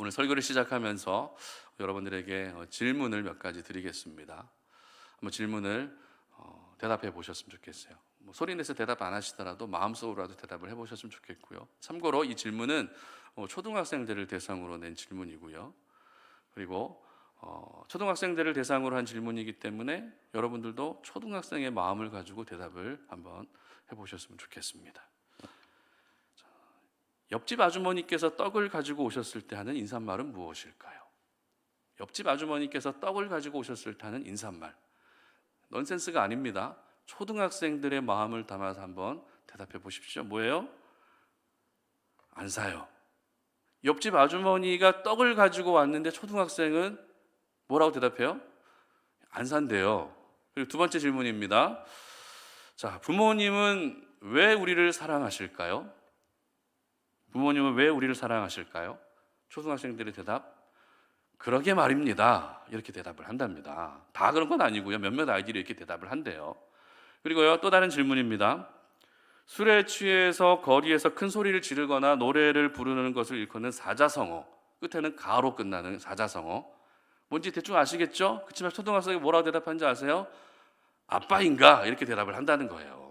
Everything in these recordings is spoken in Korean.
오늘 설교를 시작하면서 여러분들에게 질문을 몇 가지 드리겠습니다. 한번 질문을 대답해 보셨으면 좋겠어요. 소리 내서 대답 안 하시더라도 마음속으로라도 대답을 해보셨으면 좋겠고요. 참고로 이 질문은 초등학생들을 대상으로 낸 질문이고요. 그리고 초등학생들을 대상으로 한 질문이기 때문에 여러분들도 초등학생의 마음을 가지고 대답을 한번 해보셨으면 좋겠습니다. 옆집 아주머니께서 떡을 가지고 오셨을 때 하는 인사말은 무엇일까요? 옆집 아주머니께서 떡을 가지고 오셨을 때 하는 인사말, 넌센스가 아닙니다. 초등학생들의 마음을 담아서 한번 대답해 보십시오. 뭐예요? 안 사요. 옆집 아주머니가 떡을 가지고 왔는데 초등학생은 뭐라고 대답해요? 안 산대요. 그리고 두 번째 질문입니다. 자, 부모님은 왜 우리를 사랑하실까요? 부모님은 왜 우리를 사랑하실까요? 초등학생들의 대답, 그러게 말입니다. 이렇게 대답을 한답니다. 다 그런 건 아니고요. 몇몇 아이들이 이렇게 대답을 한대요. 그리고요, 또 다른 질문입니다. 술에 취해서 거리에서 큰 소리를 지르거나 노래를 부르는 것을 일컫는 사자성어, 끝에는 가로 끝나는 사자성어, 뭔지 대충 아시겠죠? 그렇지만 초등학생이 뭐라고 대답하는지 아세요? 아빠인가? 이렇게 대답을 한다는 거예요.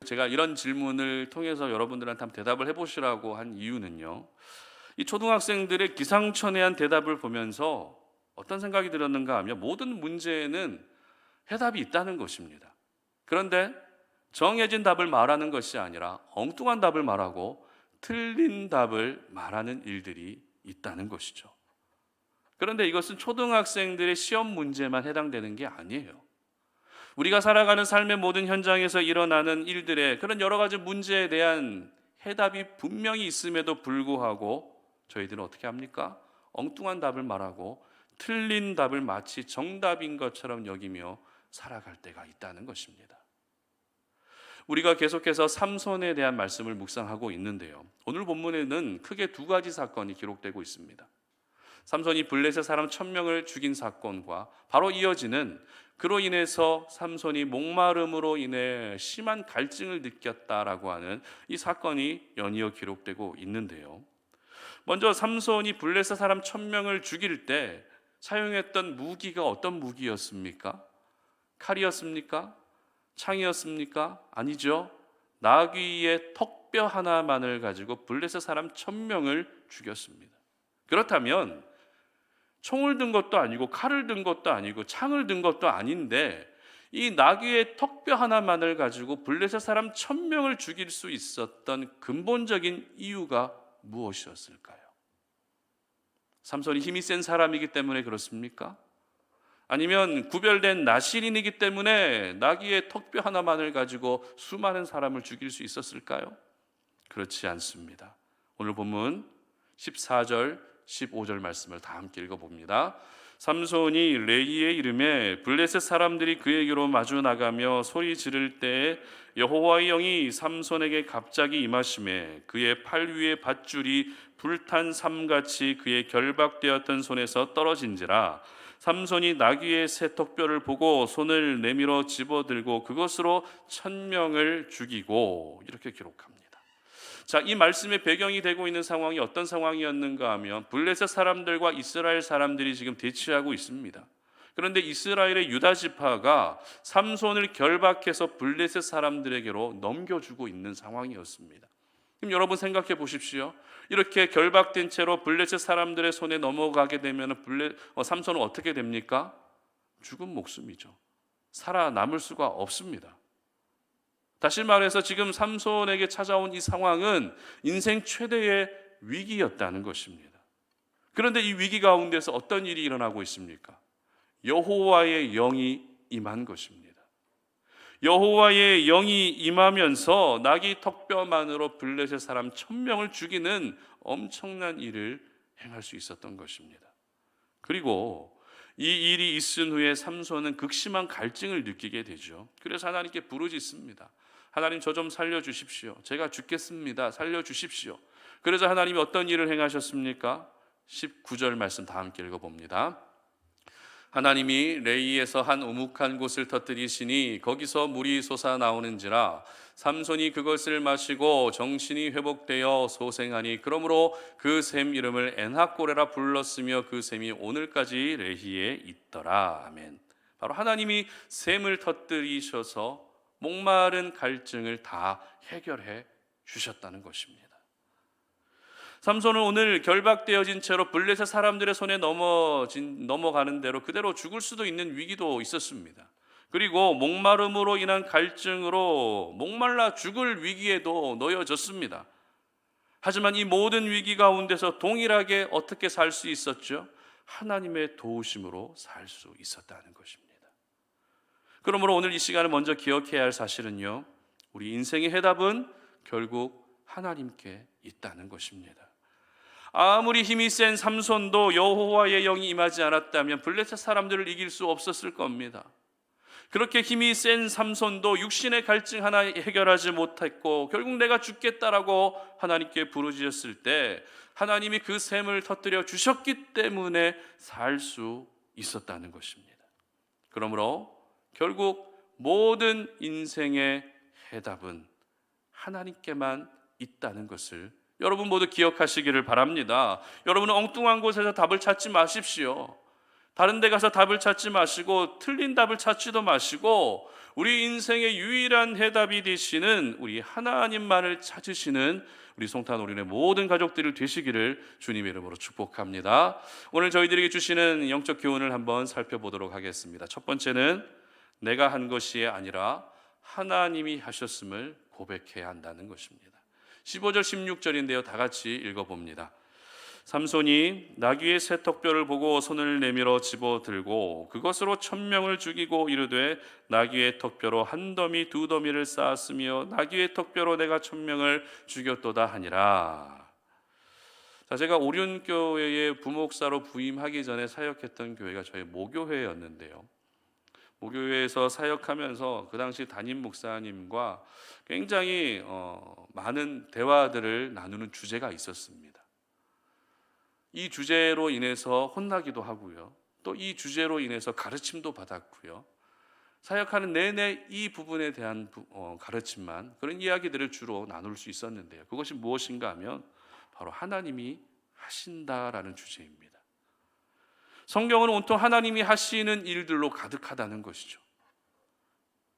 제가 이런 질문을 통해서 여러분들한테 한번 대답을 해보시라고 한 이유는요, 이 초등학생들의 기상천외한 대답을 보면서 어떤 생각이 들었는가 하면 모든 문제에는 해답이 있다는 것입니다. 그런데 정해진 답을 말하는 것이 아니라 엉뚱한 답을 말하고 틀린 답을 말하는 일들이 있다는 것이죠. 그런데 이것은 초등학생들의 시험 문제만 해당되는 게 아니에요. 우리가 살아가는 삶의 모든 현장에서 일어나는 일들의 그런 여러 가지 문제에 대한 해답이 분명히 있음에도 불구하고 저희들은 어떻게 합니까? 엉뚱한 답을 말하고 틀린 답을 마치 정답인 것처럼 여기며 살아갈 때가 있다는 것입니다. 우리가 계속해서 삼손에 대한 말씀을 묵상하고 있는데요, 오늘 본문에는 크게 두 가지 사건이 기록되고 있습니다. 삼손이 블레셋 사람 1000명을 죽인 사건과 바로 이어지는, 그로 인해서 삼손이 목마름으로 인해 심한 갈증을 느꼈다라고 하는 이 사건이 연이어 기록되고 있는데요, 먼저 삼손이 블레셋 사람 1000명을 죽일 때 사용했던 무기가 어떤 무기였습니까? 칼이었습니까? 창이었습니까? 아니죠. 나귀의 턱뼈 하나만을 가지고 블레셋 사람 1000명을 죽였습니다. 그렇다면 총을 든 것도 아니고 칼을 든 것도 아니고 창을 든 것도 아닌데 이 나귀의 턱뼈 하나만을 가지고 블레셋 사람 1000명을 죽일 수 있었던 근본적인 이유가 무엇이었을까요? 삼손이 힘이 센 사람이기 때문에 그렇습니까? 아니면 구별된 나실인이기 때문에 나귀의 턱뼈 하나만을 가지고 수많은 사람을 죽일 수 있었을까요? 그렇지 않습니다. 오늘 본문 14절, 15절 말씀을 다 함께 읽어봅니다. 삼손이 레이의 이름에 블레셋 사람들이 그에게로 마주 나가며 소리 지를 때에 여호와의 영이 삼손에게 갑자기 임하심에 그의 팔 위에 밧줄이 불탄 삼같이 그의 결박되었던 손에서 떨어진지라. 삼손이 나귀의 새 턱뼈를 보고 손을 내밀어 집어들고 그것으로 1000명을 죽이고, 이렇게 기록합니다. 자, 이 말씀의 배경이 되고 있는 상황이 어떤 상황이었는가 하면 블레셋 사람들과 이스라엘 사람들이 지금 대치하고 있습니다. 그런데 이스라엘의 유다 지파가 삼손을 결박해서 블레셋 사람들에게로 넘겨주고 있는 상황이었습니다. 그럼 여러분 생각해 보십시오. 이렇게 결박된 채로 블레셋 사람들의 손에 넘어가게 되면 삼손은 어떻게 됩니까? 죽은 목숨이죠. 살아남을 수가 없습니다. 다시 말해서 지금 삼손에게 찾아온 이 상황은 인생 최대의 위기였다는 것입니다. 그런데 이 위기 가운데서 어떤 일이 일어나고 있습니까? 여호와의 영이 임한 것입니다. 여호와의 영이 임하면서 나귀 턱뼈만으로 블레셋 사람 1000명을 죽이는 엄청난 일을 행할 수 있었던 것입니다. 그리고 이 일이 있은 후에 삼손은 극심한 갈증을 느끼게 되죠. 그래서 하나님께 부르짖습니다. 하나님, 저 좀 살려주십시오. 제가 죽겠습니다. 살려주십시오. 그래서 하나님이 어떤 일을 행하셨습니까? 19절 말씀 다 함께 읽어봅니다. 하나님이 레이에서 한 우묵한 곳을 터뜨리시니 거기서 물이 솟아나오는지라 삼손이 그것을 마시고 정신이 회복되어 소생하니 그러므로 그 샘 이름을 엔하꼬레라 불렀으며 그 샘이 오늘까지 레히에 있더라. 아멘. 바로 하나님이 샘을 터뜨리셔서 목마른 갈증을 다 해결해 주셨다는 것입니다. 삼손은 오늘 결박되어진 채로 블레셋 사람들의 손에 넘어가는 대로 그대로 죽을 수도 있는 위기도 있었습니다. 그리고 목마름으로 인한 갈증으로 목말라 죽을 위기에도 놓여졌습니다. 하지만 이 모든 위기 가운데서 동일하게 어떻게 살 수 있었죠? 하나님의 도우심으로 살 수 있었다는 것입니다. 그러므로 오늘 이 시간을 먼저 기억해야 할 사실은요, 우리 인생의 해답은 결국 하나님께 있다는 것입니다. 아무리 힘이 센 삼손도 여호와의 영이 임하지 않았다면 블레셋 사람들을 이길 수 없었을 겁니다. 그렇게 힘이 센 삼손도 육신의 갈증 하나 해결하지 못했고 결국 내가 죽겠다라고 하나님께 부르짖었을 때 하나님이 그 샘을 터뜨려 주셨기 때문에 살 수 있었다는 것입니다. 그러므로 결국 모든 인생의 해답은 하나님께만 있다는 것을 여러분 모두 기억하시기를 바랍니다. 여러분은 엉뚱한 곳에서 답을 찾지 마십시오. 다른 데 가서 답을 찾지 마시고 틀린 답을 찾지도 마시고 우리 인생의 유일한 해답이 되시는 우리 하나님만을 찾으시는 우리 송탄 오륜의 모든 가족들을 되시기를 주님의 이름으로 축복합니다. 오늘 저희들에게 주시는 영적 교훈을 한번 살펴보도록 하겠습니다. 첫 번째는 내가 한 것이 아니라 하나님이 하셨음을 고백해야 한다는 것입니다. 15절 16절인데요. 다 같이 읽어봅니다. 삼손이 나귀의 새 턱뼈를 보고 손을 내밀어 집어들고 그것으로 1000명을 죽이고 이르되 나귀의 턱뼈로 한 더미 두 더미를 쌓았으며 나귀의 턱뼈로 내가 1000명을 죽였도다 하니라. 자, 제가 오륜교회의 부목사로 부임하기 전에 사역했던 교회가 저희 모교회였는데요. 모교회에서 사역하면서 그 당시 담임 목사님과 굉장히 많은 대화들을 나누는 주제가 있었습니다. 이 주제로 인해서 혼나기도 하고요. 또 이 주제로 인해서 가르침도 받았고요. 사역하는 내내 이 부분에 대한 가르침만, 그런 이야기들을 주로 나눌 수 있었는데요. 그것이 무엇인가 하면 바로 하나님이 하신다라는 주제입니다. 성경은 온통 하나님이 하시는 일들로 가득하다는 것이죠.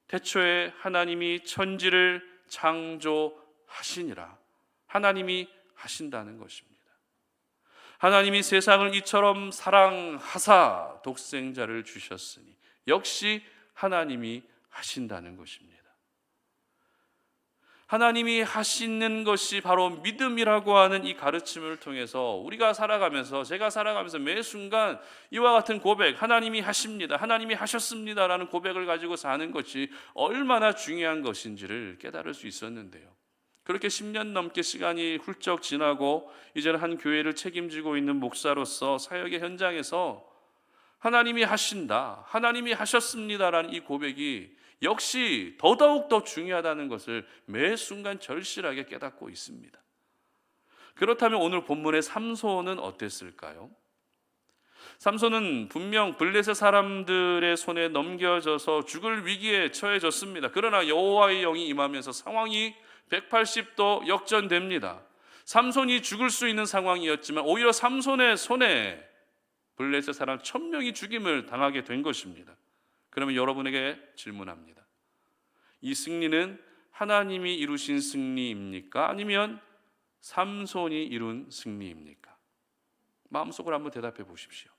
태초에 하나님이 천지를 창조하시니라. 하나님이 하신다는 것입니다. 하나님이 세상을 이처럼 사랑하사 독생자를 주셨으니 역시 하나님이 하신다는 것입니다. 하나님이 하시는 것이 바로 믿음이라고 하는 이 가르침을 통해서 우리가 살아가면서, 제가 살아가면서 매 순간 이와 같은 고백, 하나님이 하십니다, 하나님이 하셨습니다라는 고백을 가지고 사는 것이 얼마나 중요한 것인지를 깨달을 수 있었는데요. 그렇게 10년 넘게 시간이 훌쩍 지나고 이제는 한 교회를 책임지고 있는 목사로서 사역의 현장에서 하나님이 하신다, 하나님이 하셨습니다라는 이 고백이 역시 더더욱 더 중요하다는 것을 매 순간 절실하게 깨닫고 있습니다. 그렇다면 오늘 본문의 삼손은 어땠을까요? 삼손은 분명 블레셋 사람들의 손에 넘겨져서 죽을 위기에 처해졌습니다. 그러나 여호와의 영이 임하면서 상황이 180도 역전됩니다. 삼손이 죽을 수 있는 상황이었지만 오히려 삼손의 손에 블레셋 사람 1000명이 죽임을 당하게 된 것입니다. 그러면 여러분에게 질문합니다. 이 승리는 하나님이 이루신 승리입니까? 아니면 삼손이 이룬 승리입니까? 마음속으로 한번 대답해 보십시오.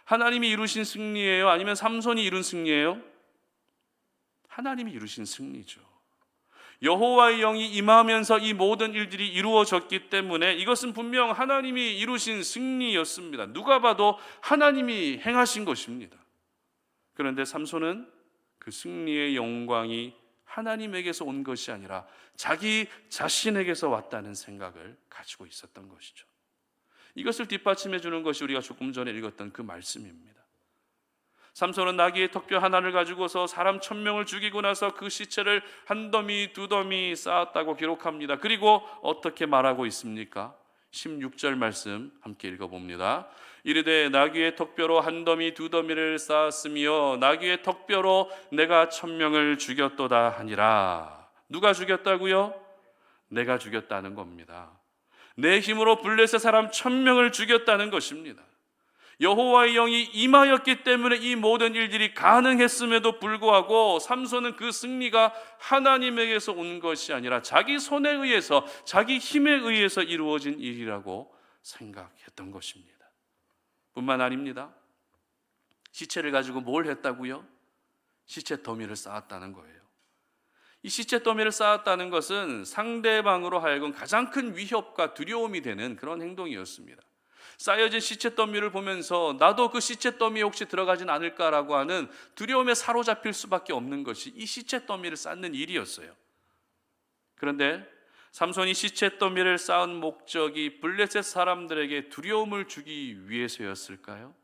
하나님이 이루신 승리예요? 아니면 삼손이 이룬 승리예요? 하나님이 이루신 승리죠. 여호와의 영이 임하면서 이 모든 일들이 이루어졌기 때문에 이것은 분명 하나님이 이루신 승리였습니다. 누가 봐도 하나님이 행하신 것입니다. 그런데 삼손은 그 승리의 영광이 하나님에게서 온 것이 아니라 자기 자신에게서 왔다는 생각을 가지고 있었던 것이죠. 이것을 뒷받침해 주는 것이 우리가 조금 전에 읽었던 그 말씀입니다. 삼손은 나귀의 턱뼈 하나를 가지고서 사람 1000명을 죽이고 나서 그 시체를 한 더미 두 더미 쌓았다고 기록합니다. 그리고 어떻게 말하고 있습니까? 16절 말씀 함께 읽어봅니다. 이르되 나귀의 턱뼈로 한 더미 두 더미를 쌓았으며 나귀의 턱뼈로 내가 1,000명을 죽였도다 하니라. 누가 죽였다고요? 내가 죽였다는 겁니다. 내 힘으로 블레셋 사람 1,000명을 죽였다는 것입니다. 여호와의 영이 임하였기 때문에 이 모든 일들이 가능했음에도 불구하고 삼손은 그 승리가 하나님에게서 온 것이 아니라 자기 손에 의해서, 자기 힘에 의해서 이루어진 일이라고 생각했던 것입니다. 뿐만 아닙니다. 시체를 가지고 뭘 했다고요? 시체 더미를 쌓았다는 거예요. 이 시체 더미를 쌓았다는 것은 상대방으로 하여금 가장 큰 위협과 두려움이 되는 그런 행동이었습니다. 쌓여진 시체 더미를 보면서 나도 그 시체 더미에 혹시 들어가진 않을까라고 하는 두려움에 사로잡힐 수밖에 없는 것이 이 시체 더미를 쌓는 일이었어요. 그런데 삼손이 시체 더미를 쌓은 목적이 블레셋 사람들에게 두려움을 주기 위해서였을까요?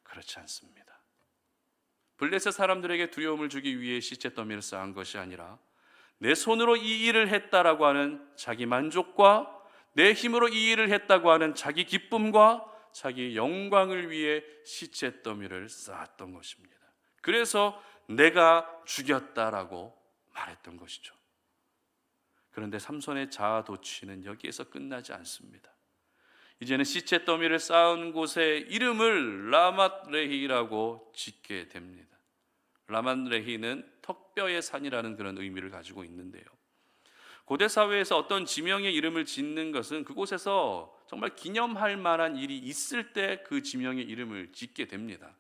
그렇지 않습니다. 블레셋 사람들에게 두려움을 주기 위해 시체 더미를 쌓은 것이 아니라 내 손으로 이 일을 했다라고 하는 자기 만족과 내 힘으로 이 일을 했다고 하는 자기 기쁨과 자기 영광을 위해 시체 더미를 쌓았던 것입니다. 그래서 내가 죽였다라고 말했던 것이죠. 그런데 삼손의 자아 도취는 여기에서 끝나지 않습니다. 이제는 시체 더미를 쌓은 곳의 이름을 라맛레히라고 짓게 됩니다. 라맛레히는 턱뼈의 산이라는 그런 의미를 가지고 있는데요. 고대 사회에서 어떤 지명의 이름을 짓는 것은 그곳에서 정말 기념할 만한 일이 있을 때 그 지명의 이름을 짓게 됩니다.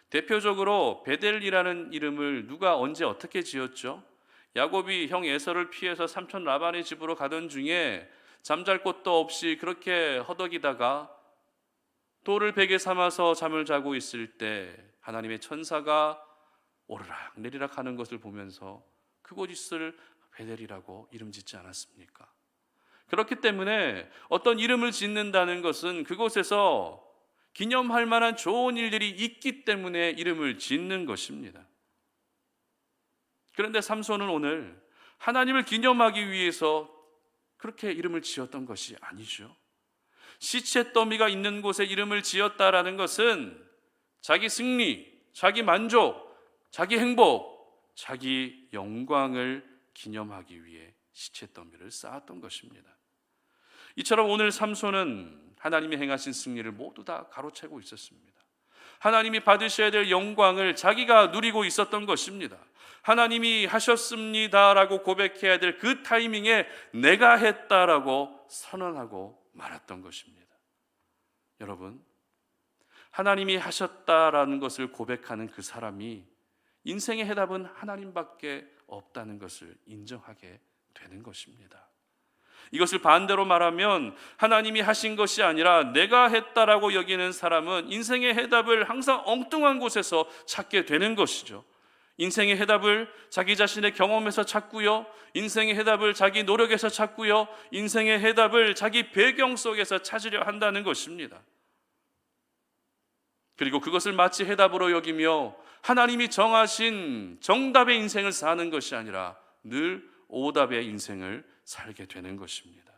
대표적으로 베델이라는 이름을 누가 언제 어떻게 지었죠? 야곱이 형 에서를 피해서 삼촌 라반의 집으로 가던 중에 잠잘 곳도 없이 그렇게 허덕이다가 돌을 베개 삼아서 잠을 자고 있을 때 하나님의 천사가 오르락 내리락 하는 것을 보면서 그곳을 베델이라고 이름 짓지 않았습니까? 그렇기 때문에 어떤 이름을 짓는다는 것은 그곳에서 기념할 만한 좋은 일들이 있기 때문에 이름을 짓는 것입니다. 그런데 삼손은 오늘 하나님을 기념하기 위해서 그렇게 이름을 지었던 것이 아니죠. 시체 더미가 있는 곳에 이름을 지었다라는 것은 자기 승리, 자기 만족, 자기 행복, 자기 영광을 기념하기 위해 시체 더미를 쌓았던 것입니다. 이처럼 오늘 삼손은 하나님이 행하신 승리를 모두 다 가로채고 있었습니다. 하나님이 받으셔야 될 영광을 자기가 누리고 있었던 것입니다. 하나님이 하셨습니다라고 고백해야 될 그 타이밍에 내가 했다라고 선언하고 말았던 것입니다. 여러분, 하나님이 하셨다라는 것을 고백하는 그 사람이 인생의 해답은 하나님밖에 없다는 것을 인정하게 되는 것입니다. 이것을 반대로 말하면 하나님이 하신 것이 아니라 내가 했다라고 여기는 사람은 인생의 해답을 항상 엉뚱한 곳에서 찾게 되는 것이죠. 인생의 해답을 자기 자신의 경험에서 찾고요, 인생의 해답을 자기 노력에서 찾고요, 인생의 해답을 자기 배경 속에서 찾으려 한다는 것입니다. 그리고 그것을 마치 해답으로 여기며 하나님이 정하신 정답의 인생을 사는 것이 아니라 늘 오답의 인생을 살게 되는 것입니다.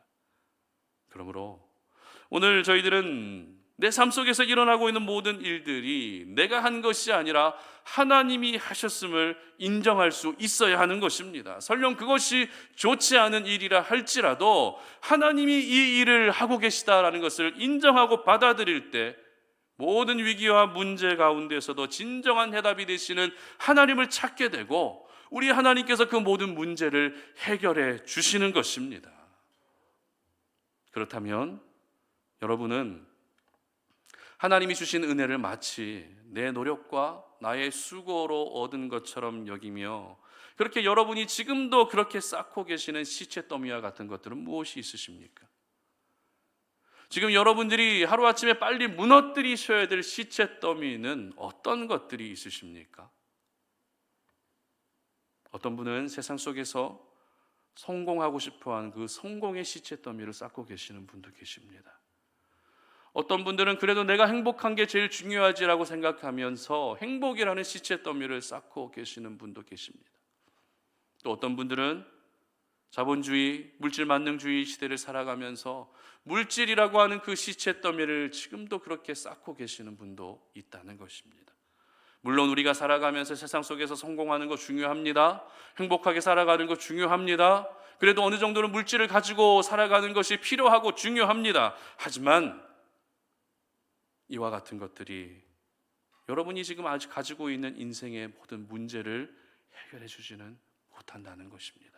그러므로 오늘 저희들은 내 삶 속에서 일어나고 있는 모든 일들이 내가 한 것이 아니라 하나님이 하셨음을 인정할 수 있어야 하는 것입니다. 설령 그것이 좋지 않은 일이라 할지라도 하나님이 이 일을 하고 계시다라는 것을 인정하고 받아들일 때 모든 위기와 문제 가운데서도 진정한 해답이 되시는 하나님을 찾게 되고 우리 하나님께서 그 모든 문제를 해결해 주시는 것입니다. 그렇다면 여러분은 하나님이 주신 은혜를 마치 내 노력과 나의 수고로 얻은 것처럼 여기며 그렇게 여러분이 지금도 그렇게 쌓고 계시는 시체 더미와 같은 것들은 무엇이 있으십니까? 지금 여러분들이 하루아침에 빨리 무너뜨리셔야 될 시체 더미는 어떤 것들이 있으십니까? 어떤 분은 세상 속에서 성공하고 싶어하는 그 성공의 시체 더미를 쌓고 계시는 분도 계십니다. 어떤 분들은 그래도 내가 행복한 게 제일 중요하지라고 생각하면서 행복이라는 시체 더미를 쌓고 계시는 분도 계십니다. 또 어떤 분들은 자본주의, 물질 만능주의 시대를 살아가면서 물질이라고 하는 그 시체 더미를 지금도 그렇게 쌓고 계시는 분도 있다는 것입니다. 물론 우리가 살아가면서 세상 속에서 성공하는 거 중요합니다. 행복하게 살아가는 거 중요합니다. 그래도 어느 정도는 물질을 가지고 살아가는 것이 필요하고 중요합니다. 하지만 이와 같은 것들이 여러분이 지금 아직 가지고 있는 인생의 모든 문제를 해결해 주지는 못한다는 것입니다.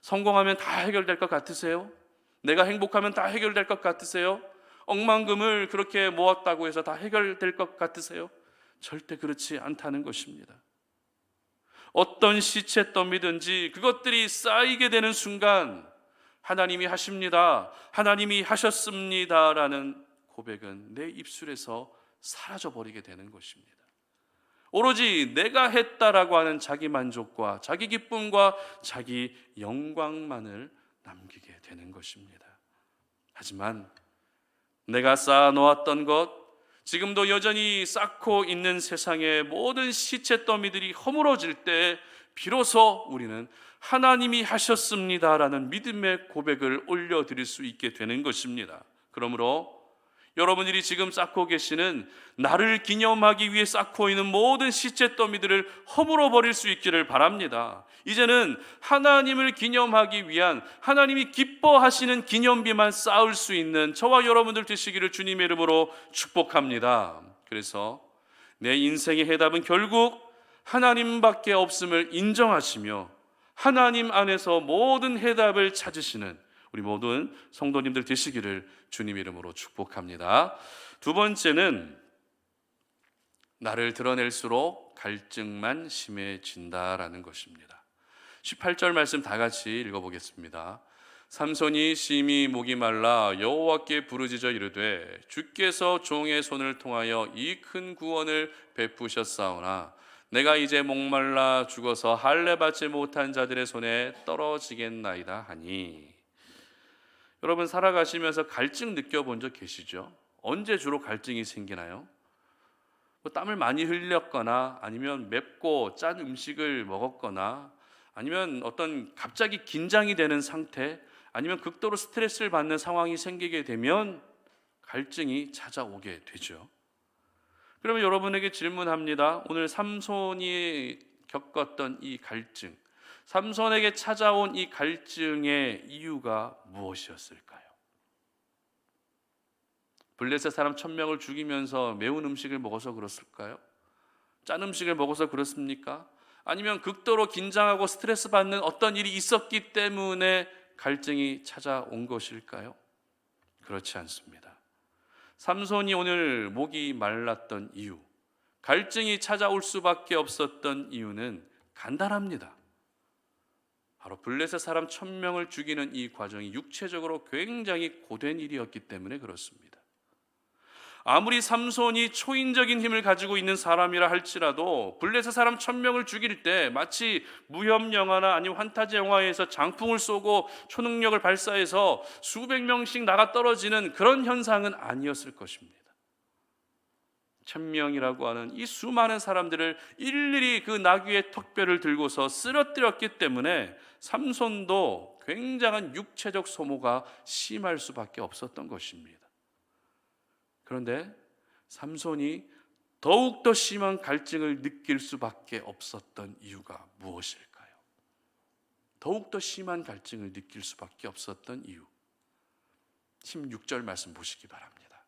성공하면 다 해결될 것 같으세요? 내가 행복하면 다 해결될 것 같으세요? 억만금을 그렇게 모았다고 해서 다 해결될 것 같으세요? 절대 그렇지 않다는 것입니다. 어떤 시체 더미든지 그것들이 쌓이게 되는 순간 하나님이 하십니다, 하나님이 하셨습니다라는 고백은 내 입술에서 사라져버리게 되는 것입니다. 오로지 내가 했다라고 하는 자기 만족과 자기 기쁨과 자기 영광만을 남기게 되는 것입니다. 하지만 내가 쌓아놓았던 것, 지금도 여전히 쌓고 있는 세상의 모든 시체 더미들이 허물어질 때 비로소 우리는 하나님이 하셨습니다라는 믿음의 고백을 올려드릴 수 있게 되는 것입니다. 그러므로 여러분들이 지금 쌓고 계시는, 나를 기념하기 위해 쌓고 있는 모든 시체 더미들을 허물어 버릴 수 있기를 바랍니다. 이제는 하나님을 기념하기 위한, 하나님이 기뻐하시는 기념비만 쌓을 수 있는 저와 여러분들 되시기를 주님의 이름으로 축복합니다. 그래서 내 인생의 해답은 결국 하나님밖에 없음을 인정하시며 하나님 안에서 모든 해답을 찾으시는 우리 모든 성도님들 되시기를 주님 이름으로 축복합니다. 두 번째는 나를 드러낼수록 갈증만 심해진다라는 것입니다. 18절 말씀 다 같이 읽어보겠습니다. 삼손이 심히 목이 말라 여호와께 부르짖어 이르되 주께서 종의 손을 통하여 이 큰 구원을 베푸셨사오나 내가 이제 목말라 죽어서 할례 받지 못한 자들의 손에 떨어지겠나이다 하니. 여러분 살아가시면서 갈증 느껴본 적 계시죠? 언제 주로 갈증이 생기나요? 땀을 많이 흘렸거나 아니면 맵고 짠 음식을 먹었거나 아니면 어떤 갑자기 긴장이 되는 상태, 아니면 극도로 스트레스를 받는 상황이 생기게 되면 갈증이 찾아오게 되죠. 그러면 여러분에게 질문합니다. 오늘 삼손이 겪었던 이 갈증, 삼손에게 찾아온 이 갈증의 이유가 무엇이었을까요? 블레셋 사람 1000명을 죽이면서 매운 음식을 먹어서 그렇을까요? 짠 음식을 먹어서 그렇습니까? 아니면 극도로 긴장하고 스트레스 받는 어떤 일이 있었기 때문에 갈증이 찾아온 것일까요? 그렇지 않습니다. 삼손이 오늘 목이 말랐던 이유, 갈증이 찾아올 수밖에 없었던 이유는 간단합니다. 바로 블레셋 사람 1000명을 죽이는 이 과정이 육체적으로 굉장히 고된 일이었기 때문에 그렇습니다. 아무리 삼손이 초인적인 힘을 가지고 있는 사람이라 할지라도 블레셋 사람 1000명을 죽일 때 마치 무협 영화나 아니면 환타지 영화에서 장풍을 쏘고 초능력을 발사해서 수백 명씩 나가 떨어지는 그런 현상은 아니었을 것입니다. 1000명이라고 하는 이 수많은 사람들을 일일이 그 나귀의 턱뼈를 들고서 쓰러뜨렸기 때문에 삼손도 굉장한 육체적 소모가 심할 수밖에 없었던 것입니다. 그런데 삼손이 더욱더 심한 갈증을 느낄 수밖에 없었던 이유가 무엇일까요? 더욱더 심한 갈증을 느낄 수밖에 없었던 이유, 16절 말씀 보시기 바랍니다.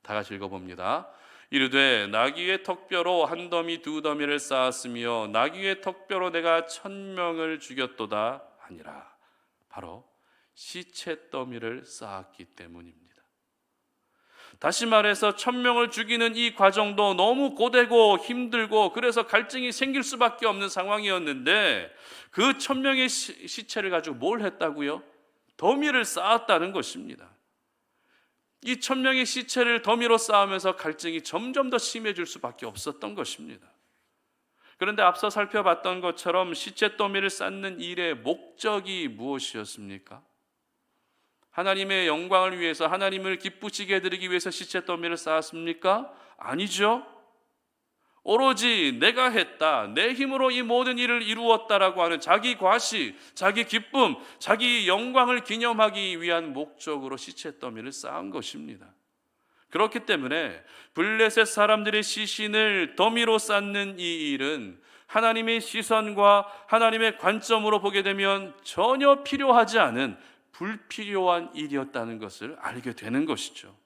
다 같이 읽어봅니다. 이르되 나귀의 턱뼈로 한 더미 두 더미를 쌓았으며 나귀의 턱뼈로 내가 1000명을 죽였도다 하니라. 바로 시체 더미를 쌓았기 때문입니다. 다시 말해서 1000명을 죽이는 이 과정도 너무 고되고 힘들고 그래서 갈증이 생길 수밖에 없는 상황이었는데 그 1000명의 시체를 가지고 뭘 했다고요? 더미를 쌓았다는 것입니다. 이 1000명의 시체를 더미로 쌓으면서 갈증이 점점 더 심해질 수밖에 없었던 것입니다. 그런데 앞서 살펴봤던 것처럼 시체 더미를 쌓는 일의 목적이 무엇이었습니까? 하나님의 영광을 위해서, 하나님을 기쁘시게 해드리기 위해서 시체 더미를 쌓았습니까? 아니죠. 오로지 내가 했다, 내 힘으로 이 모든 일을 이루었다라고 하는 자기 과시, 자기 기쁨, 자기 영광을 기념하기 위한 목적으로 시체 더미를 쌓은 것입니다. 그렇기 때문에 블레셋 사람들의 시신을 더미로 쌓는 이 일은 하나님의 시선과 하나님의 관점으로 보게 되면 전혀 필요하지 않은 불필요한 일이었다는 것을 알게 되는 것이죠.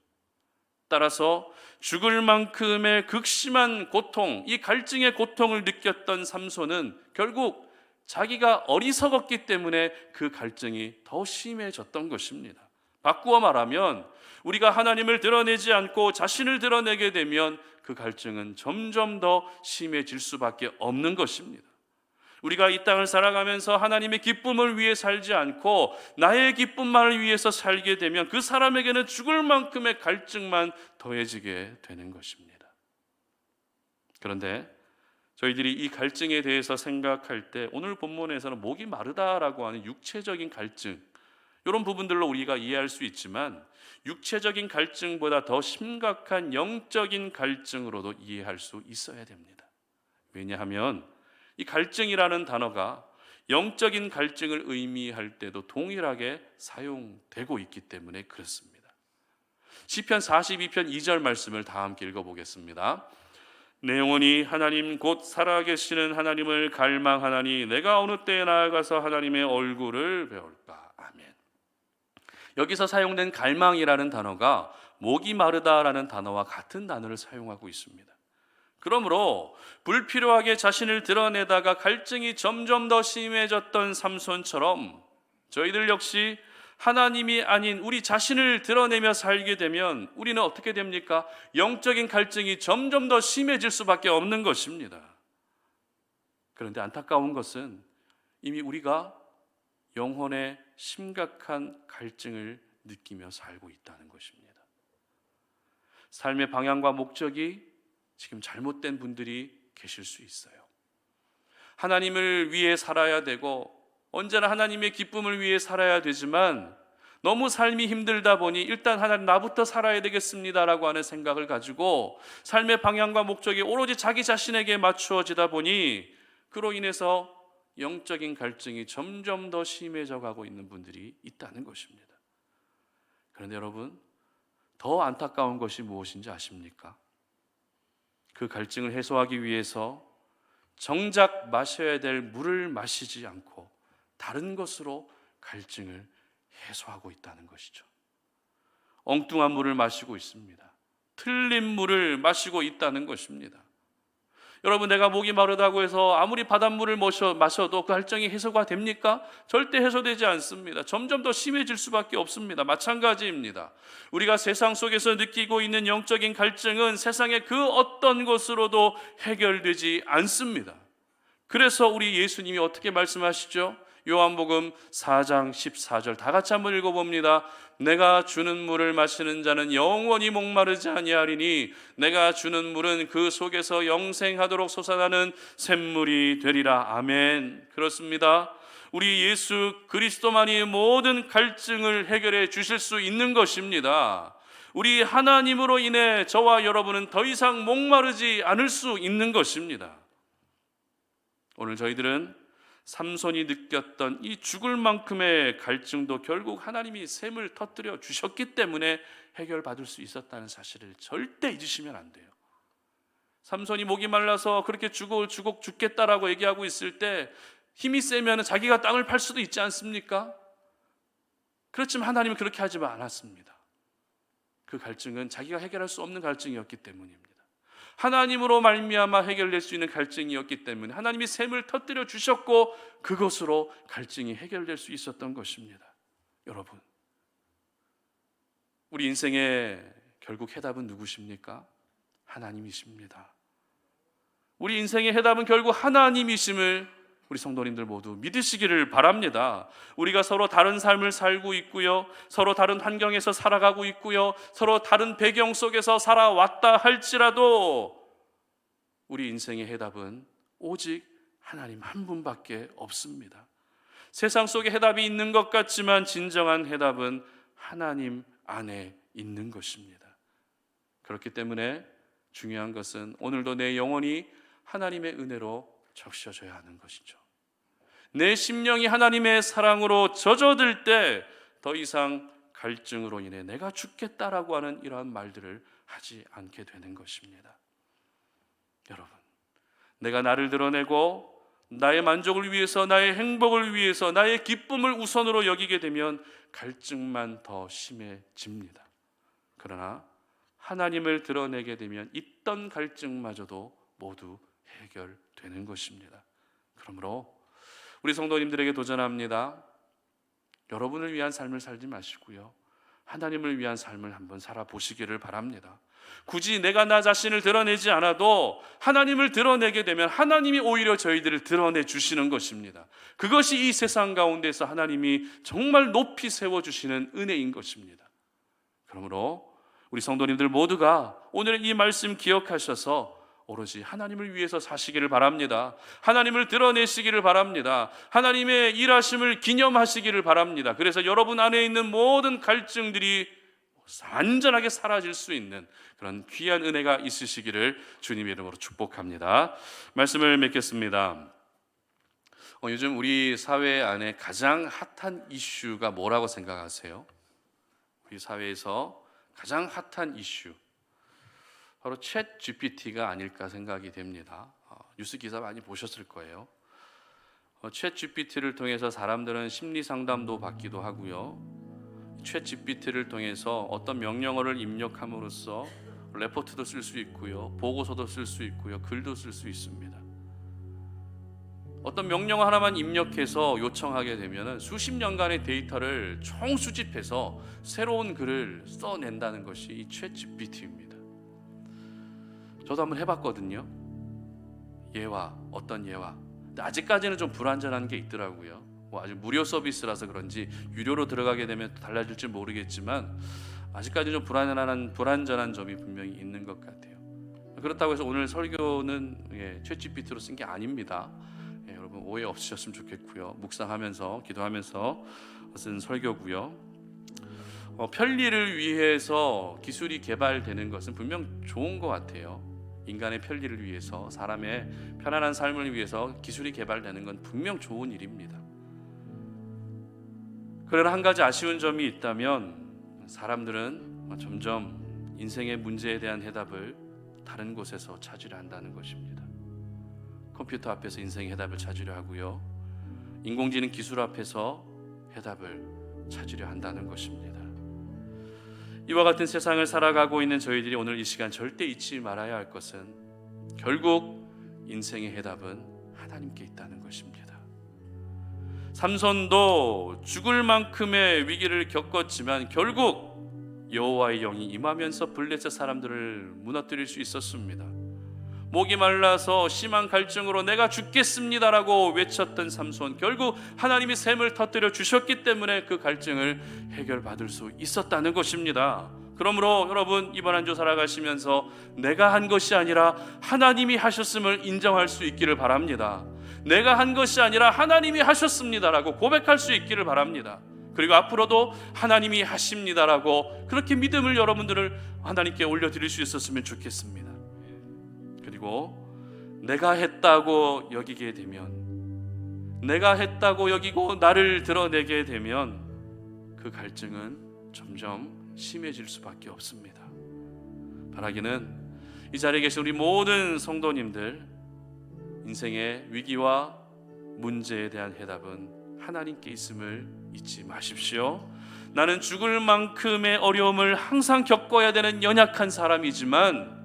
따라서 죽을 만큼의 극심한 고통, 이 갈증의 고통을 느꼈던 삼손은 결국 자기가 어리석었기 때문에 그 갈증이 더 심해졌던 것입니다. 바꾸어 말하면 우리가 하나님을 드러내지 않고 자신을 드러내게 되면 그 갈증은 점점 더 심해질 수밖에 없는 것입니다. 우리가 이 땅을 살아가면서 하나님의 기쁨을 위해 살지 않고 나의 기쁨만을 위해서 살게 되면 그 사람에게는 죽을 만큼의 갈증만 더해지게 되는 것입니다. 그런데 저희들이 이 갈증에 대해서 생각할 때 오늘 본문에서는 목이 마르다라고 하는 육체적인 갈증, 이런 부분들로 우리가 이해할 수 있지만 육체적인 갈증보다 더 심각한 영적인 갈증으로도 이해할 수 있어야 됩니다. 왜냐하면 이 갈증이라는 단어가 영적인 갈증을 의미할 때도 동일하게 사용되고 있기 때문에 그렇습니다. 시편 42편 2절 말씀을 다 함께 읽어보겠습니다. 내 영혼이 하나님 곧 살아계시는 하나님을 갈망하나니 내가 어느 때에 나아가서 하나님의 얼굴을 배울까. 아멘. 여기서 사용된 갈망이라는 단어가 목이 마르다라는 단어와 같은 단어를 사용하고 있습니다. 그러므로 불필요하게 자신을 드러내다가 갈증이 점점 더 심해졌던 삼손처럼 저희들 역시 하나님이 아닌 우리 자신을 드러내며 살게 되면 우리는 어떻게 됩니까? 영적인 갈증이 점점 더 심해질 수밖에 없는 것입니다. 그런데 안타까운 것은 이미 우리가 영혼의 심각한 갈증을 느끼며 살고 있다는 것입니다. 삶의 방향과 목적이 지금 잘못된 분들이 계실 수 있어요. 하나님을 위해 살아야 되고 언제나 하나님의 기쁨을 위해 살아야 되지만 너무 삶이 힘들다 보니 일단 하나님 나부터 살아야 되겠습니다라고 하는 생각을 가지고 삶의 방향과 목적이 오로지 자기 자신에게 맞추어지다 보니 그로 인해서 영적인 갈증이 점점 더 심해져 가고 있는 분들이 있다는 것입니다. 그런데 여러분, 더 안타까운 것이 무엇인지 아십니까? 그 갈증을 해소하기 위해서 정작 마셔야 될 물을 마시지 않고 다른 것으로 갈증을 해소하고 있다는 것이죠. 엉뚱한 물을 마시고 있습니다. 틀린 물을 마시고 있다는 것입니다. 여러분, 내가 목이 마르다고 해서 아무리 바닷물을 마셔도 그 갈증이 해소가 됩니까? 절대 해소되지 않습니다. 점점 더 심해질 수밖에 없습니다. 마찬가지입니다. 우리가 세상 속에서 느끼고 있는 영적인 갈증은 세상의 그 어떤 것으로도 해결되지 않습니다. 그래서 우리 예수님이 어떻게 말씀하시죠? 요한복음 4장 14절 다 같이 한번 읽어봅니다. 내가 주는 물을 마시는 자는 영원히 목마르지 아니하리니 내가 주는 물은 그 속에서 영생하도록 솟아나는 샘물이 되리라. 아멘. 그렇습니다. 우리 예수 그리스도만이 모든 갈증을 해결해 주실 수 있는 것입니다. 우리 하나님으로 인해 저와 여러분은 더 이상 목마르지 않을 수 있는 것입니다. 오늘 저희들은 삼손이 느꼈던 이 죽을 만큼의 갈증도 결국 하나님이 샘을 터뜨려 주셨기 때문에 해결받을 수 있었다는 사실을 절대 잊으시면 안 돼요. 삼손이 목이 말라서 그렇게 죽겠다라고 얘기하고 있을 때 힘이 세면 자기가 땅을 팔 수도 있지 않습니까? 그렇지만 하나님은 그렇게 하지 않았습니다. 그 갈증은 자기가 해결할 수 없는 갈증이었기 때문입니다. 하나님으로 말미암아 해결될 수 있는 갈증이었기 때문에 하나님이 샘을 터뜨려 주셨고 그것으로 갈증이 해결될 수 있었던 것입니다. 여러분, 우리 인생의 결국 해답은 누구십니까? 하나님이십니다. 우리 인생의 해답은 결국 하나님이심을 우리 성도님들 모두 믿으시기를 바랍니다. 우리가 서로 다른 삶을 살고 있고요, 서로 다른 환경에서 살아가고 있고요, 서로 다른 배경 속에서 살아왔다 할지라도 우리 인생의 해답은 오직 하나님 한 분밖에 없습니다. 세상 속에 해답이 있는 것 같지만 진정한 해답은 하나님 안에 있는 것입니다. 그렇기 때문에 중요한 것은 오늘도 내 영혼이 하나님의 은혜로 적셔져야 하는 것이죠. 내 심령이 하나님의 사랑으로 젖어들 때 더 이상 갈증으로 인해 내가 죽겠다라고 하는 이러한 말들을 하지 않게 되는 것입니다. 여러분, 내가 나를 드러내고 나의 만족을 위해서, 나의 행복을 위해서, 나의 기쁨을 우선으로 여기게 되면 갈증만 더 심해집니다. 그러나 하나님을 드러내게 되면 있던 갈증마저도 모두 해결되는 것입니다. 그러므로 우리 성도님들에게 도전합니다. 여러분을 위한 삶을 살지 마시고요, 하나님을 위한 삶을 한번 살아보시기를 바랍니다. 굳이 내가 나 자신을 드러내지 않아도 하나님을 드러내게 되면 하나님이 오히려 저희들을 드러내 주시는 것입니다. 그것이 이 세상 가운데서 하나님이 정말 높이 세워주시는 은혜인 것입니다. 그러므로 우리 성도님들 모두가 오늘 이 말씀 기억하셔서 오로지 하나님을 위해서 사시기를 바랍니다. 하나님을 드러내시기를 바랍니다. 하나님의 일하심을 기념하시기를 바랍니다. 그래서 여러분 안에 있는 모든 갈증들이 완전하게 사라질 수 있는 그런 귀한 은혜가 있으시기를 주님의 이름으로 축복합니다. 말씀을 맺겠습니다. 요즘 우리 사회 안에 가장 핫한 이슈가 뭐라고 생각하세요? 우리 사회에서 가장 핫한 이슈, 바로 챗 GPT가 아닐까 생각이 됩니다. 뉴스 기사 많이 보셨을 거예요. 챗 GPT를 통해서 사람들은 심리 상담도 받기도 하고요, 챗 GPT를 통해서 어떤 명령어를 입력함으로써 레포트도 쓸 수 있고요, 보고서도 쓸 수 있고요, 글도 쓸 수 있습니다. 어떤 명령어 하나만 입력해서 요청하게 되면 수십 년간의 데이터를 총수집해서 새로운 글을 써낸다는 것이 이 챗 GPT입니다. 저도 한번 해봤거든요. 어떤 예화. 근데 아직까지는 좀 불완전한 게 있더라고요. 아직 무료 서비스라서 그런지 유료로 들어가게 되면 달라질지 모르겠지만 아직까지 좀 불완전한 점이 분명히 있는 것 같아요. 그렇다고 해서 오늘 설교는 챗 GPT로 쓴 게 아닙니다. 여러분 오해 없으셨으면 좋겠고요. 묵상하면서 기도하면서 쓴 설교고요. 편리를 위해서 기술이 개발되는 것은 분명 좋은 것 같아요. 인간의 편리를 위해서, 사람의 편안한 삶을 위해서 기술이 개발되는 건 분명 좋은 일입니다. 그러나 한 가지 아쉬운 점이 있다면 사람들은 점점 인생의 문제에 대한 해답을 다른 곳에서 찾으려 한다는 것입니다. 컴퓨터 앞에서 인생의 해답을 찾으려 하고요, 인공지능 기술 앞에서 해답을 찾으려 한다는 것입니다. 이와 같은 세상을 살아가고 있는 저희들이 오늘 이 시간 절대 잊지 말아야 할 것은 결국 인생의 해답은 하나님께 있다는 것입니다. 삼손도 죽을 만큼의 위기를 겪었지만 결국 여호와의 영이 임하면서 블레셋 사람들을 무너뜨릴 수 있었습니다. 목이 말라서 심한 갈증으로 내가 죽겠습니다라고 외쳤던 삼손, 결국 하나님이 샘을 터뜨려 주셨기 때문에 그 갈증을 해결받을 수 있었다는 것입니다. 그러므로 여러분 이번 한 주 살아가시면서 내가 한 것이 아니라 하나님이 하셨음을 인정할 수 있기를 바랍니다. 내가 한 것이 아니라 하나님이 하셨습니다라고 고백할 수 있기를 바랍니다. 그리고 앞으로도 하나님이 하십니다라고 그렇게 믿음을 여러분들을 하나님께 올려드릴 수 있었으면 좋겠습니다. 그리고 내가 했다고 여기게 되면, 내가 했다고 여기고 나를 드러내게 되면 그 갈증은 점점 심해질 수밖에 없습니다. 바라기는 이 자리에 계신 우리 모든 성도님들, 인생의 위기와 문제에 대한 해답은 하나님께 있음을 잊지 마십시오. 나는 죽을 만큼의 어려움을 항상 겪어야 되는 연약한 사람이지만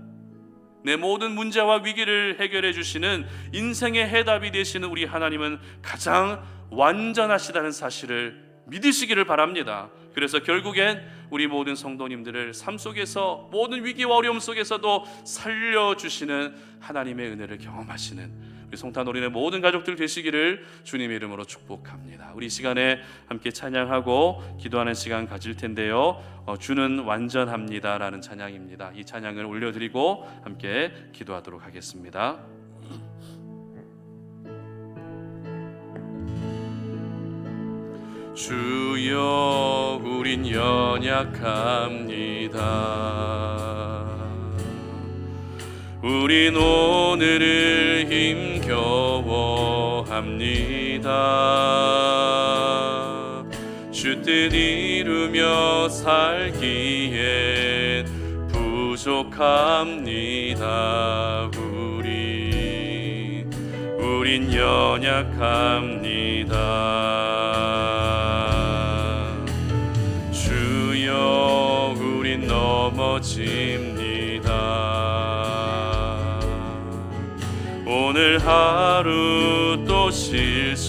내 모든 문제와 위기를 해결해 주시는 인생의 해답이 되시는 우리 하나님은 가장 완전하시다는 사실을 믿으시기를 바랍니다. 그래서 결국엔 우리 모든 성도님들을 삶 속에서 모든 위기와 어려움 속에서도 살려주시는 하나님의 은혜를 경험하시는 우리 성탄오린의 모든 가족들 되시기를 주님의 이름으로 축복합니다. 우리 시간에 함께 찬양하고 기도하는 시간 가질 텐데요, 주는 완전합니다 라는 찬양입니다. 이 찬양을 올려드리고 함께 기도하도록 하겠습니다. 주여 우린 연약합니다. 우린 오늘을 힘겨워합니다. 주 뜻 이루며 살기엔 부족합니다. 우린 연약합니다. 주여, 우린 넘어집니다. 오늘 하루 또 실수합니다.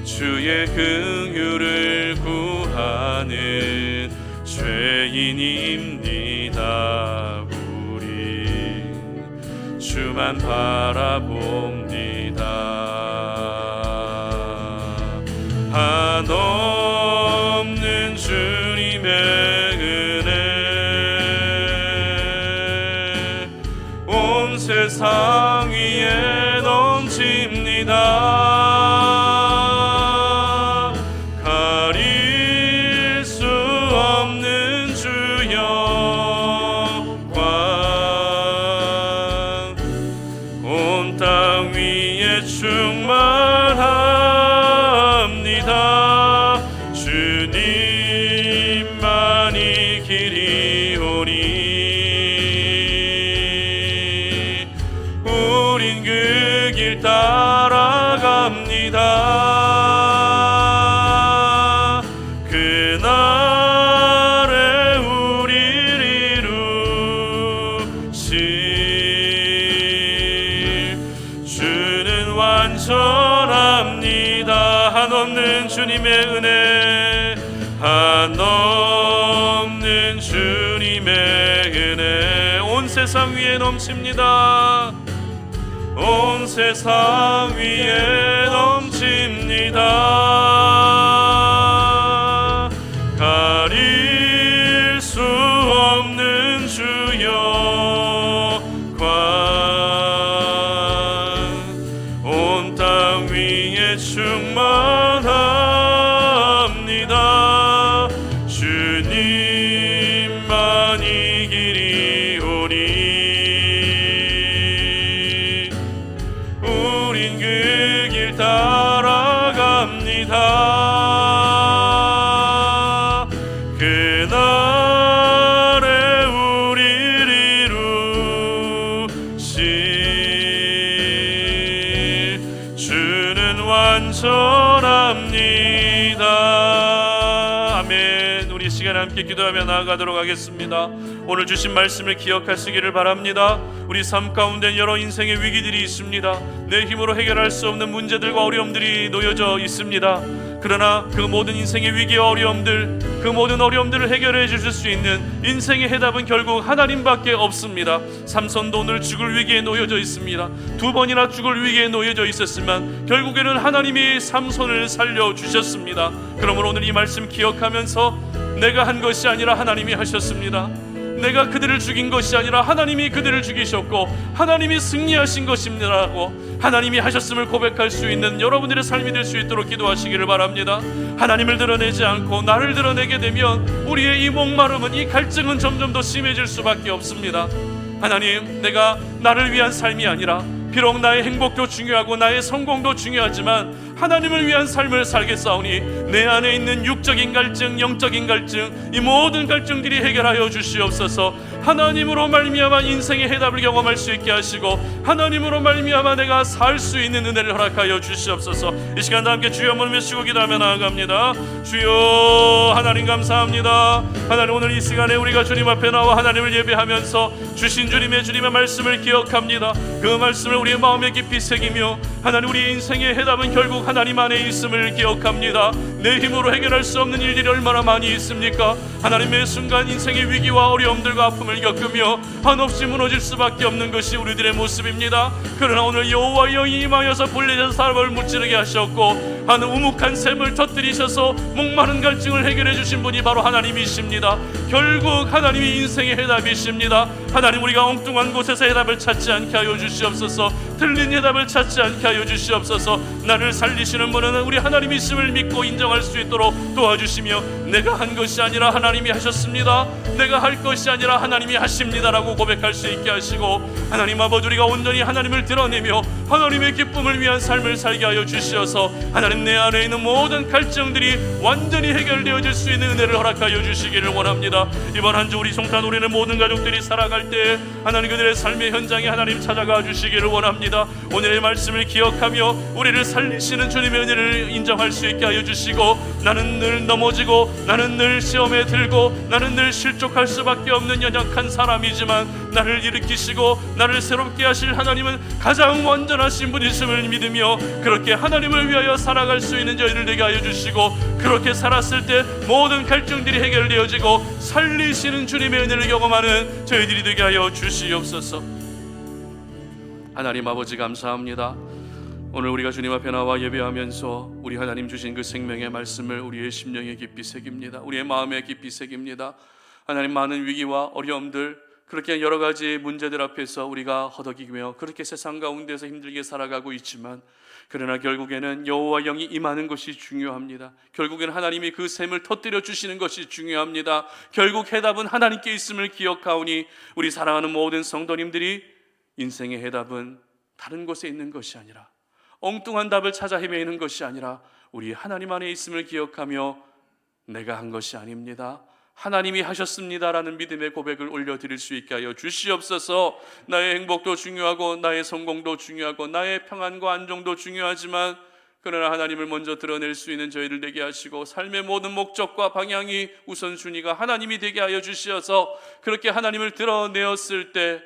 주의 긍휼을 구하는 죄인입니다. 주만 바라봅니다. 한없는 주님의 은혜 온 세상 위에 넘칩니다. 가릴 수 없는 주여 땅 위에 충만합니다. 주님만이 길이오니 우린 그 길 따라갑니다. 그날에 우리를 이루실 주는 완전합니다. 한없는 주님의 은혜, 한없는 주님의 은혜 온 세상 위에 넘칩니다. 온 세상 위에 넘칩니다. 가릴 수 없는 주여 온 땅 위에 충만합니다. 주님만이 길이오니 우린 그 길 따라갑니다. 그날에 우리를 이루실 주는 완전합니다. 아멘. 우리 시간 함께 기도하며 나아가도록 하겠습니다. 오늘 주신 말씀을 기억하시기를 바랍니다. 우리 삶 가운데 여러 인생의 위기들이 있습니다. 내 힘으로 해결할 수 없는 문제들과 어려움들이 놓여져 있습니다. 그러나 그 모든 인생의 위기와 어려움들, 그 모든 어려움들을 해결해 주실 수 있는 인생의 해답은 결국 하나님밖에 없습니다. 삼손도 오늘 죽을 위기에 놓여져 있습니다. 2번이나 죽을 위기에 놓여져 있었지만 결국에는 하나님이 삼손을 살려주셨습니다. 그러므로 오늘 이 말씀 기억하면서 내가 한 것이 아니라 하나님이 하셨습니다. 내가 그들을 죽인 것이 아니라 하나님이 그들을 죽이셨고 하나님이 승리하신 것입니다라고 하나님이 하셨음을 고백할 수 있는 여러분들의 삶이 될 수 있도록 기도하시기를 바랍니다. 하나님을 드러내지 않고 나를 드러내게 되면 우리의 이 목마름은, 이 갈증은 점점 더 심해질 수밖에 없습니다. 하나님, 내가 나를 위한 삶이 아니라 비록 나의 행복도 중요하고 나의 성공도 중요하지만 하나님을 위한 삶을 살겠사오니 내 안에 있는 육적인 갈증, 영적인 갈증, 이 모든 갈증들이 해결하여 주시옵소서. 하나님으로 말미암아 인생의 해답을 경험할 수 있게 하시고 하나님으로 말미암아 내가 살 수 있는 은혜를 허락하여 주시옵소서. 이 시간도 함께 주여 한번 외치고 기도하며 나아갑니다. 주여, 하나님 감사합니다. 하나님, 오늘 이 시간에 우리가 주님 앞에 나와 하나님을 예배하면서 주신 주님의 말씀을 기억합니다. 그 말씀을 우리의 마음에 깊이 새기며 하나님, 우리 인생의 해답은 결국 하나님 안에 있음을 기억합니다. 내 힘으로 해결할 수 없는 일들이 얼마나 많이 있습니까? 하나님의 순간 인생의 위기와 어려움들과 아픔을 겪으며 한없이 무너질 수밖에 없는 것이 우리들의 모습입니다. 그러나 오늘 여호와의 영이 임하여서 불리는 사람을 무찌르게 하셨고 하는 우묵한 샘을 터뜨리셔서 목마른 갈증을 해결해 주신 분이 바로 하나님이십니다. 결국 하나님이 인생의 해답이십니다. 하나님, 우리가 엉뚱한 곳에서 해답을 찾지 않게 하여 주시옵소서. 틀린 해답을 찾지 않게 하여 주시옵소서. 나를 살리시는 분은 우리 하나님이 있음을 믿고 인정할 수 있도록 도와주시며, 내가 한 것이 아니라 하나님이 하셨습니다, 내가 할 것이 아니라 하나님이 하십니다라고 고백할 수 있게 하시고, 하나님 아버지, 우리가 온전히 하나님을 드러내며 하나님의 기쁨을 위한 삶을 살게 하여 주시어서 하나님, 내 안에 있는 모든 갈증들이 완전히 해결되어질 수 있는 은혜를 허락하여 주시기를 원합니다. 이번 한 주 우리 송탄 우리는 모든 가족들이 살아갈 때 하나님, 그들의 삶의 현장에 하나님 찾아가 주시기를 원합니다. 오늘의 말씀을 기억하며 우리를 살리시는 주님의 은혜를 인정할 수 있게 하여 주시고, 나는 늘 넘어지고 나는 늘 시험에 들고 나는 늘 실족할 수밖에 없는 연약한 사람이지만, 나를 일으키시고 나를 새롭게 하실 하나님은 가장 완전하신 분이심을 믿으며 그렇게 하나님을 위하여 살아갈 수 있는 저희를 되게 하여 주시고, 그렇게 살았을 때 모든 갈증들이 해결되어지고 살리시는 주님의 은혜를 경험하는 저희들이 되게 하여 주시옵소서. 하나님 아버지, 감사합니다. 오늘 우리가 주님 앞에 나와 예배하면서 우리 하나님 주신 그 생명의 말씀을 우리의 심령에 깊이 새깁니다. 우리의 마음에 깊이 새깁니다. 하나님, 많은 위기와 어려움들, 그렇게 여러 가지 문제들 앞에서 우리가 허덕이며 그렇게 세상 가운데서 힘들게 살아가고 있지만, 그러나 결국에는 여호와 영이 임하는 것이 중요합니다. 결국에는 하나님이 그 샘을 터뜨려 주시는 것이 중요합니다. 결국 해답은 하나님께 있음을 기억하오니, 우리 사랑하는 모든 성도님들이 인생의 해답은 다른 곳에 있는 것이 아니라, 엉뚱한 답을 찾아 헤매는 것이 아니라 우리 하나님 안에 있음을 기억하며, 내가 한 것이 아닙니다, 하나님이 하셨습니다라는 믿음의 고백을 올려드릴 수 있게 하여 주시옵소서. 나의 행복도 중요하고 나의 성공도 중요하고 나의 평안과 안정도 중요하지만, 그러나 하나님을 먼저 드러낼 수 있는 저희를 되게 하시고, 삶의 모든 목적과 방향이 우선순위가 하나님이 되게 하여 주시어서, 그렇게 하나님을 드러내었을 때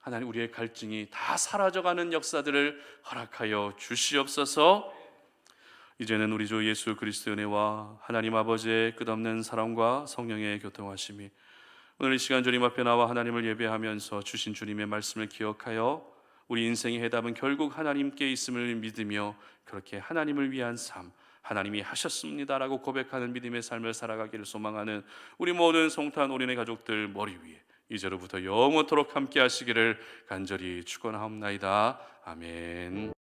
하나님, 우리의 갈증이 다 사라져가는 역사들을 허락하여 주시옵소서. 이제는 우리 주 예수 그리스도의 은혜와 하나님 아버지의 끝없는 사랑과 성령의 교통하심이 오늘 이 시간 주님 앞에 나와 하나님을 예배하면서 주신 주님의 말씀을 기억하여 우리 인생의 해답은 결국 하나님께 있음을 믿으며 그렇게 하나님을 위한 삶, 하나님이 하셨습니다라고 고백하는 믿음의 삶을 살아가기를 소망하는 우리 모든 송탄 올인의 가족들 머리 위에 이제로부터 영원토록 함께 하시기를 간절히 축원하옵나이다. 아멘.